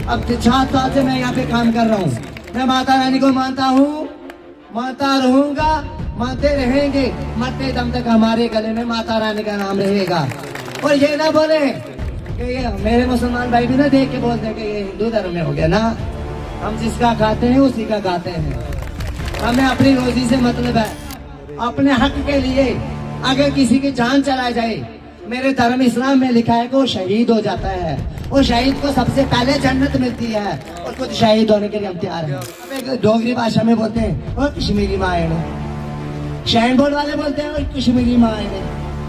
अब 7 साल से मैं यहाँ पे काम कर रहा हूँ। मैं माता रानी को मानता हूँ, मानता रहूंगा, मानते रहेंगे, मरते दम तक हमारे गले में माता रानी का नाम रहेगा। और ये ना बोले कि ये मेरे मुसलमान भाई भी ना देख के बोलते हैं कि ये हिंदू धर्म में हो गया ना। हम जिसका खाते हैं उसी का गाते हैं। हमें अपनी रोजी से मतलब है। अपने हक के लिए अगर किसी की जान चला जाए, मेरे धर्म इस्लाम में लिखा है कि वो शहीद हो जाता है। वो शहीद को सबसे पहले जन्नत मिलती है और खुद शहीद होने के लिए हम तैयार हैं। डोगरी भाषा में बोलते हैं और कश्मीरी माँ ने, शहन बोर्ड वाले बोलते हैं और कश्मीरी माँ ने।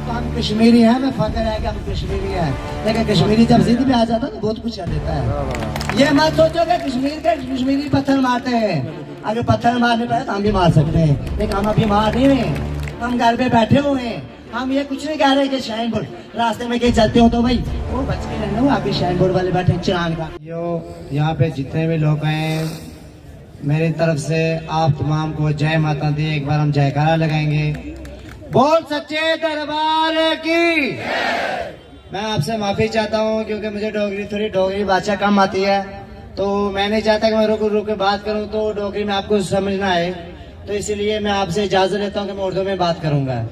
तो हम कश्मीरी हैं, हमें फख्र है कि हम कश्मीरी हैं। लेकिन कश्मीरी जब जिद पे आ जाता है तो बहुत कुछ कर देता है। ये मत सोचो कि कश्मीरी पत्थर मारते हैं। अगर पत्थर मारने पड़े तो हम भी मार सकते हैं, लेकिन हम अभी मार नहीं रहे। हम घर पे बैठे हुए हैं। हम ये कुछ नहीं कह रहे कि शाइन बोर्ड रास्ते में कहीं चलते हो तो भाई वो बच के रहना, वो आगे शाइन बोर्ड वाले बैठे चिरान का। यहाँ पे जितने भी लोग हैं, मेरी तरफ से आप तमाम को जय माता दी। एक बार हम जयकारा लगाएंगे, बोल सच्चे दरबार की। मैं आपसे माफी चाहता हूँ क्योंकि मुझे थोड़ी डोगरी भाषा कम आती है, तो मैं नहीं चाहता कि मैं रुक के बात करूँ तो डोगरी में आपको समझ ना आए। तो इसीलिए मैं आपसे इजाजत लेता हूँ कि मैं उर्दू में बात करूंगा।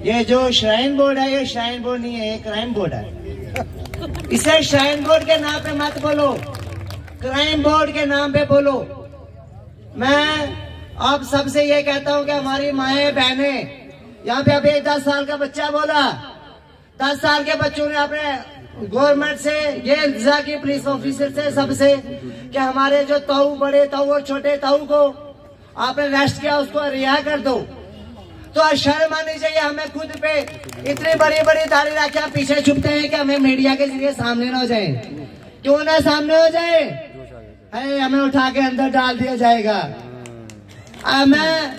ये जो श्राइन बोर्ड है, ये श्राइन बोर्ड नहीं है, ये क्राइम बोर्ड है। इसे श्राइन बोर्ड के नाम पे मत बोलो, क्राइम बोर्ड के नाम पे बोलो। मैं आप सबसे ये कहता हूँ कि हमारी माएँ बहनें, यहाँ पे अभी 10 साल का बच्चा बोला, 10 साल के बच्चों ने अपने गवर्नमेंट से ये इंतजार की, पुलिस ऑफिसर से, सबसे कि हमारे जो ताऊ, बड़े ताऊ और छोटे ताऊ को आपने अरेस्ट किया, उसको रिहा कर दो। तो शर्म आनी चाहिए हमें खुद पे। इतनी बड़ी बड़ी दाढ़ी रखे हम पीछे छुपते हैं कि हमें मीडिया के जरिए सामने ना हो जाए। क्यों ना सामने हो जाए? अरे हमें उठा के अंदर डाल दिया जाएगा। मैं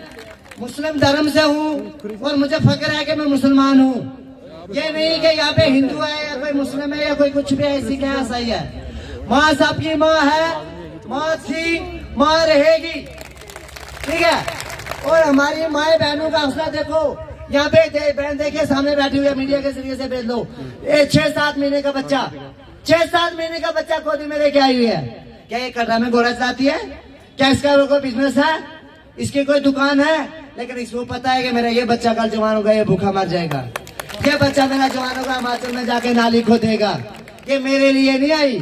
मुस्लिम धर्म से हूँ और मुझे फख्र है कि मैं मुसलमान हूँ। ये नहीं कि यहाँ पे हिंदू है या कोई मुस्लिम है या कोई कुछ भी ऐसी क्या सही है। माँ सबकी माँ है, माँ थी, माँ रहेगी, ठीक है। और हमारी माए बहनों का हौसला देखो। यहाँ पे बहन देखिए सामने बैठी हुई है, मीडिया के जरिए से भेज लो। 6-7 महीने का बच्चा, 6-7 महीने का बच्चा गोदी में लेके आई हुई है। क्या ये कटरा में घोड़ा चलाती है? क्या इसका कोई बिजनेस है? इसकी कोई दुकान है? लेकिन इसको पता है कि मेरा ये बच्चा कल जवान होगा, ये भूखा मर जाएगा। ये बच्चा मेरा जवान होगा, हिमाचल में जाके नाली खोदेगा। ये मेरे लिए नहीं आई,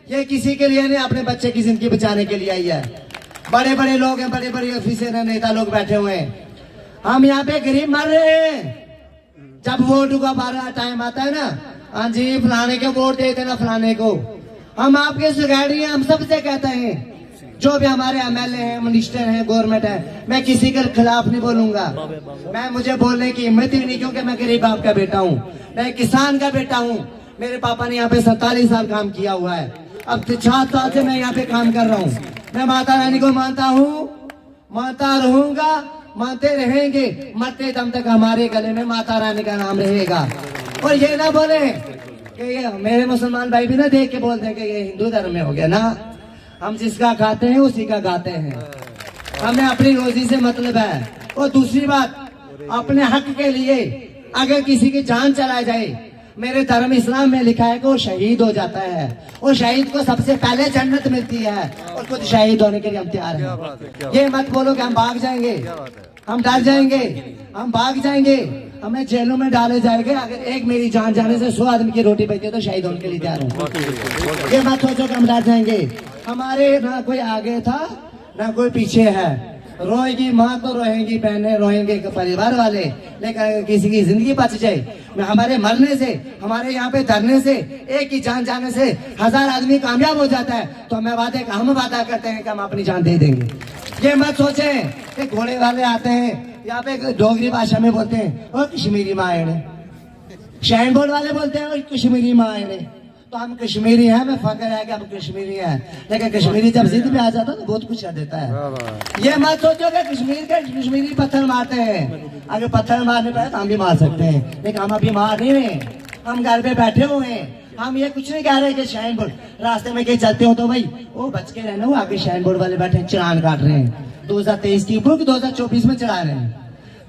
ये किसी के लिए नहीं, अपने बच्चे की जिंदगी बचाने के लिए आई है। बड़े बड़े लोग हैं, बड़े बड़े ऑफिसर हैं, नेता लोग बैठे हुए हैं। हम यहाँ पे गरीब मर रहे हैं। जब वोट का बारह टाइम आता है ना, हाँ जी फलाने के वोट दे देना, फलाने को। हम आपके सुगैडी हैं, हम सबसे कहते हैं, जो भी हमारे एमएलए हैं, मिनिस्टर हैं, गवर्नमेंट है, मैं किसी के खिलाफ नहीं बोलूंगा। मैं मुझे बोलने की हिम्मत ही नहीं, क्योंकि मैं गरीब बाप का बेटा हूँ, मैं किसान का बेटा हूँ। मेरे पापा ने यहाँ पे 47 साल काम किया हुआ है। अब 7 साल से मैं यहाँ पे काम कर रहा हूँ। मैं माता रानी को मानता हूँ, मानता रहूंगा, मानते रहेंगे, मरते दम तक हमारे गले में माता रानी का नाम रहेगा। और ये ना बोले कि ये मेरे मुसलमान भाई भी ना देख के बोलते हैं कि ये हिंदू धर्म में हो गया ना। हम जिसका खाते हैं उसी का गाते हैं। हमें अपनी रोजी से मतलब है। और दूसरी बात, अपने हक के लिए अगर किसी की जान चला जाए, मेरे धर्म इस्लाम में लिखा है कि वो शहीद हो जाता है। वो शहीद को सबसे पहले जन्नत मिलती है और खुद शहीद होने के लिए हम तैयार हैं। ये मत बोलो कि हम भाग जाएंगे, हम डर जाएंगे, हम भाग जाएंगे, हमें जेलों में डाले जाएंगे। अगर एक मेरी जान जाने से 100 आदमी की रोटी बची तो शहीद होने के लिए तैयार हूँ। ये मत सोचो कि हम डर जाएंगे। हमारे ना कोई आगे था ना कोई पीछे है। रोएगी माँ तो रोएंगी बहनें, रोएंगे परिवार वाले, लेकिन अगर किसी की जिंदगी बच जाए, हमारे मरने से, हमारे यहाँ पे धरने से, एक ही जान जाने से 1000 आदमी कामयाब हो जाता है, तो हम वादा करते हैं कि हम अपनी जान दे देंगे। ये मत सोचे कि घोड़े वाले आते हैं, यहाँ पे डोगरी भाषा में बोलते हैं और कश्मीरी माँ ने, शहन बोर्ड वाले बोलते हैं और कश्मीरी माँ ने। तो हम कश्मीरी हैं, मैं फख्र है कि हम कश्मीरी हैं। लेकिन कश्मीरी जब जिद पे आ जाता है तो बहुत कुछ कर देता है। ये मत सोचो कि कश्मीरी पत्थर मारते हैं। अगर पत्थर मारने पड़े तो हम भी मार सकते हैं, लेकिन हम अभी मार नहीं रहे। हम घर पे बैठे हुए हैं। हम ये कुछ नहीं कह रहे कि शाइन बोर्ड रास्ते में कहीं चलते हो तो भाई वो बच के रहना, वो आगे शाइन बोर्ड वाले बैठे चिरान काट रहे हैं। 2023 की ऊपर 2024 में चढ़ा रहे हैं।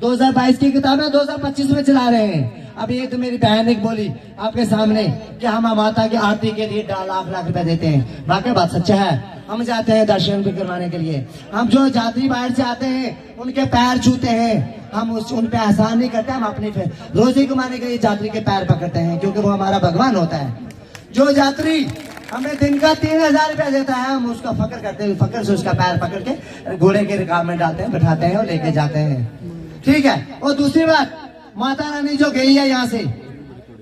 2022 की किताबें 2025 में चला रहे हैं। अब ये तो मेरी बहन एक बोली आपके सामने कि हम माता की आरती के लिए लाख रुपए देते हैं। वाकई बात सच्चा है। हम जाते हैं दर्शन भी करवाने के लिए। हम जो यात्री बाहर से आते हैं उनके पैर छूते हैं। हम उन पे एहसान नहीं करते, हम अपनी रोजी कमाने के लिए यात्री के पैर पकड़ते हैं, क्योंकि वो हमारा भगवान होता है। जो यात्री हमें दिन का 3000 रुपया देता है, हम उसका फक्र करते हैं, फक्र से उसका पैर पकड़ के घोड़े के रिकाब में डालते हैं, बैठाते हैं और लेके जाते हैं। ठीक है। और दूसरी बात, माता रानी जो गई है यहाँ से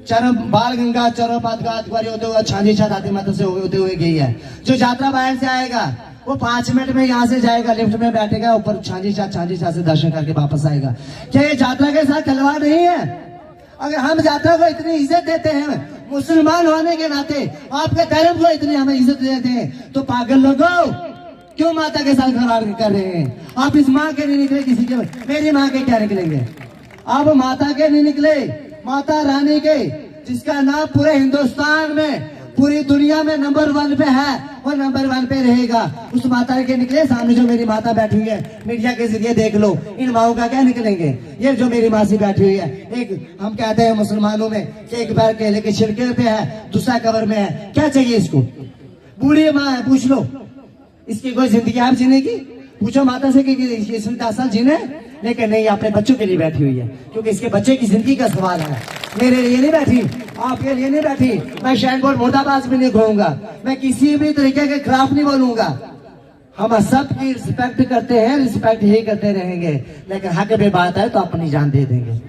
चरम बाल गंगा चरोपात होते हुए छांजी छा दाती माता से होते हुए गई है। जो यात्रा बाहर से आएगा वो 5 मिनट में यहाँ से जाएगा, लिफ्ट में बैठेगा, ऊपर छांजी छा से दर्शन करके वापस आएगा। क्या ये यात्रा के साथ खिलवाड़ नहीं है? अगर हम यात्रा को इतनी इज्जत देते हैं, मुसलमान होने के नाते आपके धर्म को इतनी हमें इज्जत देते हैं, तो पागल लोगों क्यों माता के साथ खिलवाड़ कर रहे हैं? आप इस माँ के नहीं निकले, किसी के मेरी माँ के क्या निकलेंगे? आप माता के नहीं निकले, माता रानी के, जिसका नाम पूरे हिंदुस्तान में पूरी दुनिया में नंबर 1 पे है और नंबर 1 पे रहेगा। उस माता के निकले। सामने जो मेरी माता बैठी हुई है, मीडिया के जरिए देख लो, इन माओ का क्या निकलेंगे? ये जो मेरी मासी बैठी हुई है, एक हम कहते हैं मुसलमानों में कि एक पैर केले के छिलके पे है, दूसरा कबर में है। क्या चाहिए इसको? बूढ़ी माँ है, पूछ लो इसकी कोई जिंदगी आप जीने की? पूछो माता से कि 10 साल जीने, लेकिन नहीं, अपने बच्चों के लिए बैठी हुई है, क्योंकि इसके बच्चे की जिंदगी का सवाल है। मेरे लिए नहीं बैठी, आपके लिए नहीं बैठी। मैं शहनपुर मुर्दाबाद भी नहीं कहूंगा, मैं किसी भी तरीके के खिलाफ नहीं बोलूंगा। हम सबकी रिस्पेक्ट करते हैं, रिस्पेक्ट ही करते रहेंगे, लेकिन हक पे बात है तो अपनी जान दे देंगे।